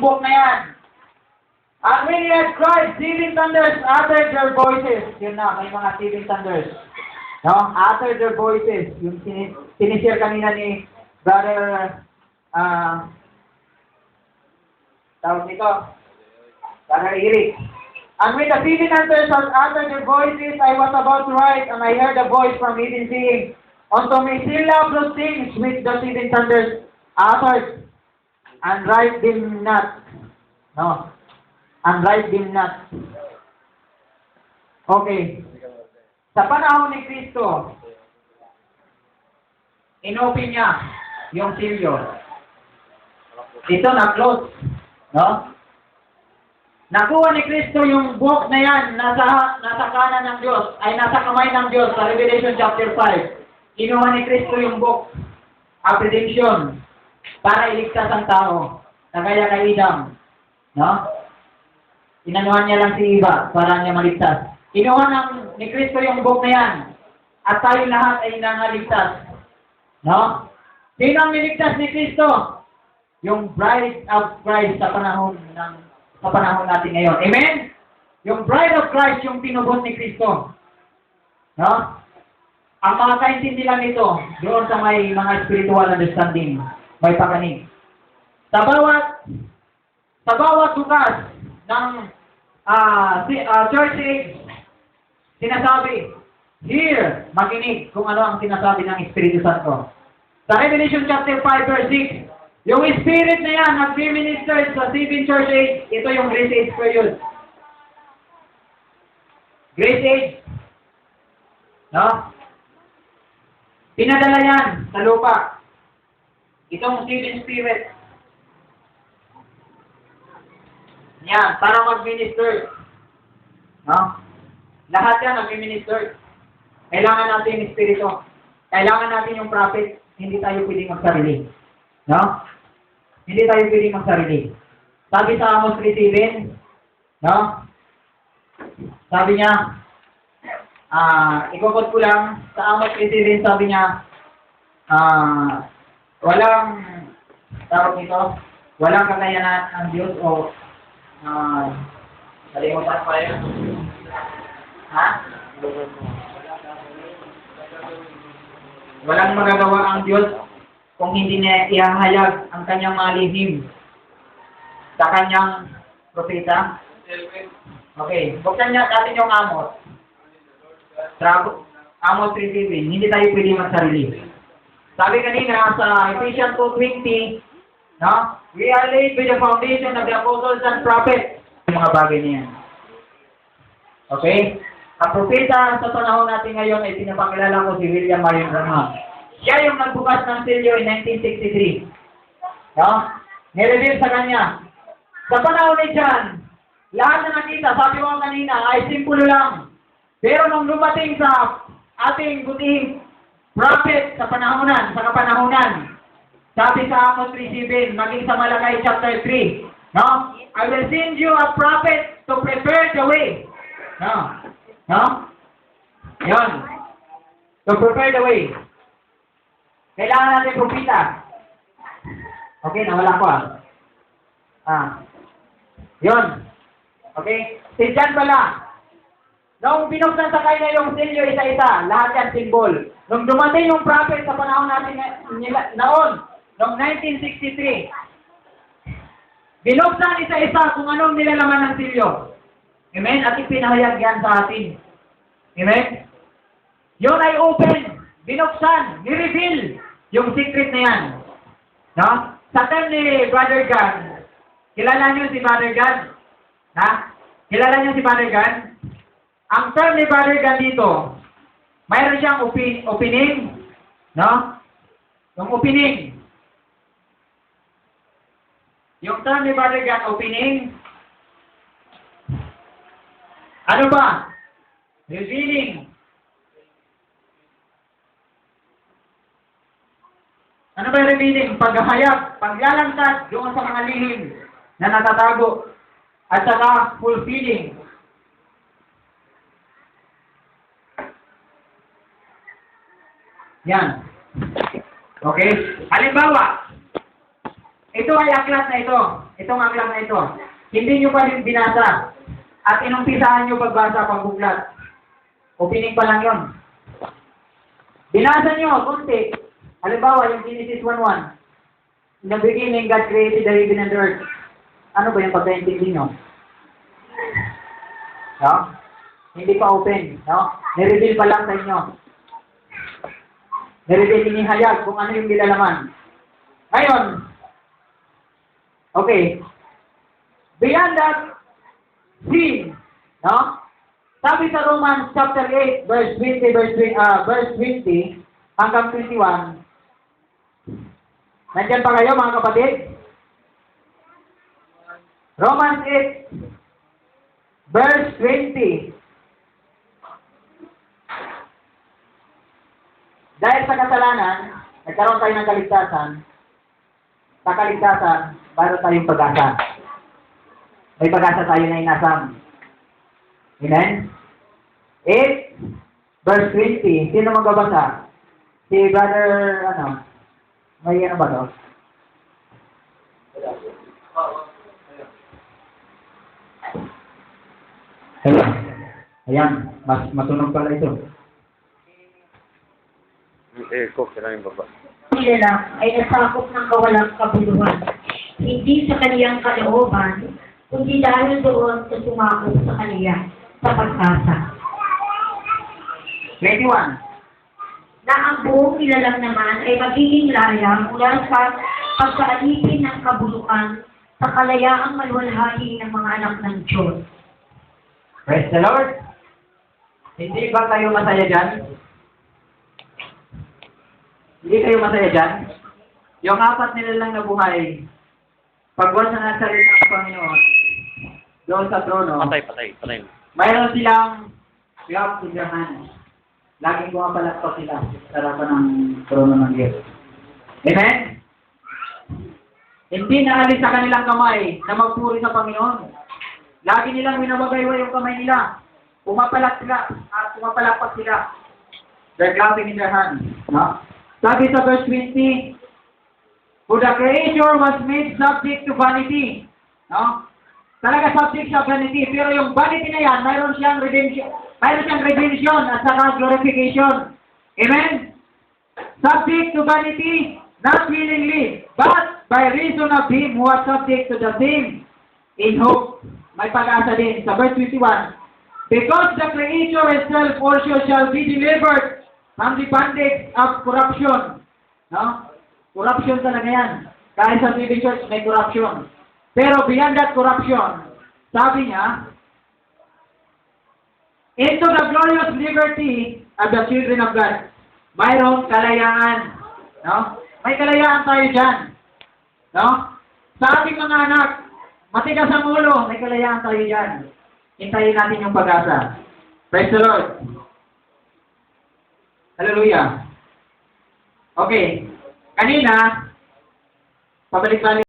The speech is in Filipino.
book na yan. And when he had cried, seven thunders uttered their voices. Yun na, may mga seven thunders. No? Uttered their voices. Yung sinishare kanina ni Brother, tawag nito, Brother Eric. And when the seven thunders had uttered their voices, I was about to write, and I heard a voice from heaven saying, Unto me seal up those things which the seven thunders uttered, and write them not. No. And write them not. Okay. Sa panahon ni Kristo, inopen niya yung silyo. Ito na-close. No? Nakuha ni Kristo yung book na yan, nasa kanan ng Diyos, ay nasa kamay ng Diyos sa Revelation chapter 5. Kinuha ni Kristo yung book of redemption para iligtas ang tao, na kaya kay Adam. No? Inanuhan niya lang si Eva para niya maligtas. Kinuha ni Kristo yung book na yan, at tayo lahat ay nangaligtas. No? Sino ang niligtas ni Kristo? Yung bride of Christ sa panahon natin ngayon. Amen? Yung bride of Christ yung tinubos ni Kristo. No? Ang mga kaintindi lang nito, doon sa may mga spiritual understanding, may pakanig. Sa bawat bukas ng church age, sinasabi, here, makinig kung ano ang sinasabi ng Espiritu Santo. Sa Revelation chapter 5 verse 6, yung Spirit na yan, nag-minister sa 7 church age, ito yung Grace Age period. Grace Age. No? Pinadala yan sa lupa. Itong 7 Spirit. Yan, para mag-minister. No? Lahat yan nag-minister. Kailangan natin yung Espiritu. Kailangan natin yung prophet. Hindi tayo pwedeng magsarili. No? Hindi tayo pwedeng magsarili. Sabi sa Amos 3:7, no? Sabi niya, ikukot ko lang, sa Amos 3:7, sabi niya, walang, tawag nito, walang kakayanan ang Diyos o, kalimutan ko yun. Ha? Walang magagawa ang Diyos kung hindi niya ihahayag ang kanyang malihim sa kanyang propeta. Okay, buksan niya natin yung Amos. Amos 3:7, hindi tayo pwede magsarili. Sabi kanina sa Ephesians 2:20, no? We are laid with the foundation of the apostles and prophets. Yung mga bagay niyan. Okay? Ang propeta sa panahon natin ngayon ay pinapakilala ko si William Marion Branham. Siya yung nagbukas ng silyo in 1963. No? Nireveal sa kanya. Sa panahon ni John, lahat na nakita, sabi ko kanina, ay simple lang. Pero nung lumating sa ating butihing prophet sa kapanahonan, sabi sa Amos 3:7, maging sa Malakay chapter 3, no? I will send you a prophet to prepare the way. No? No? Yon. To prepare the way. Kailangan natin propita. Okay, nawala ko Yon. Okay? Si John pala. Nung binuksan sa kanya yung silyo isa-isa, lahat yan symbol. Nung dumating yung prophet sa panahon natin noon, noong 1963, binuksan isa-isa kung anong nilalaman ng silyo. Amen? At ipinahayag yan sa atin. Amen? Yun ay open, binuksan, ni-reveal yung secret na yan. No? Sa time ni Brother Gunn, kilala niyo si Brother Gunn? Ha? Kilala niyo si Brother Gunn? Ang term ni Brother Gunn dito, mayroon siyang opening, no? Yung opening. Yung term ni Brother Gunn, opening. Ano ba? Revealing. Ano ba yung revealing? Paghahayag, paglalangkad doon sa mga lihim na natatago at saka fulfilling. Yan. Okay? Halimbawa, Ito ay aklat na ito. Itong aklat na ito. Hindi nyo pa rin binasa. At inumpisahan nyo pagbasa pagbuklat. Opening pa lang yun. Binasa nyo, kunti. Halimbawa, yung Genesis 1:1. In the beginning, God created the heaven and the earth. Ano ba yung pagkaintindi nyo? No? Hindi pa open. No? Nireveal pa lang sa inyo. Nireveal ni Hayag kung ano yung nilalaman. Ngayon, okay. Beyond that, sin. No? Sabi sa Romans chapter 8, verse 20 hanggang 21. Nandiyan pa kayo mga kapatid? Romans 8, verse 20. Dahil sa kasalanan, nagkaroon tayo ng kaligtasan. Sa kaligtasan, para tayong pag-asa. May pag-asa tayo na inasam. Amen? 8, verse 20. Sino magbabasa? Si brother, may ano ba to? Hello. Ayan, mas matunog pala ito. Echo, kailangan yung baba. Nila ay nasakop ng kawalang kabuluhan, hindi sa kaniyang kalooban, kundi dahil doon sa sumakop sa kaniya sa pag-asa. 21. Na ang buong nilalang naman ay magiging layang mula sa pagkaalipin ng kabulukan sa kalayaang maluwalhati ng mga anak ng Diyos. Praise the Lord. Hindi ba kayo masaya dyan? Hindi kayo masaya dyan? Yung 4 nila lang na buhay, pagwas na nasa salita ng Panginoon, doon sa trono, Patay. mayroon silang clap in their hands. Laging pumapalakpak sila sa harapan ng trono ng Diyos. Amen? Hindi naalis sa kanilang kamay na magpuri sa Panginoon. Lagi nilang minamagaywa yung kamay nila. Pumapalakpak sila. They're clapping in their hands. No? Sabi sa verse 20, for the creature was made subject to vanity. No? Talaga subject sa vanity. Pero yung vanity na yan, mayroon siyang redemption at saka glorification. Amen? Subject to vanity, not willingly, but by reason of him who was subject to the same in hope. May pag-asa din sa verse 21. Because the creature itself also shall be delivered from the bondage of corruption. No? Corruption talaga yan. Kahit sa TV church may corruption. Pero beyond that corruption, sabi niya, into the glorious liberty of the children of God. Mayroong kalayaan. No? May kalayaan tayo dyan. No? Sa ating mga anak, matigas ang ulo, may kalayaan tayo dyan. Hintayin natin yung pag-asa. Praise the Lord. Hallelujah. Okay. Kanina, pabalik-balik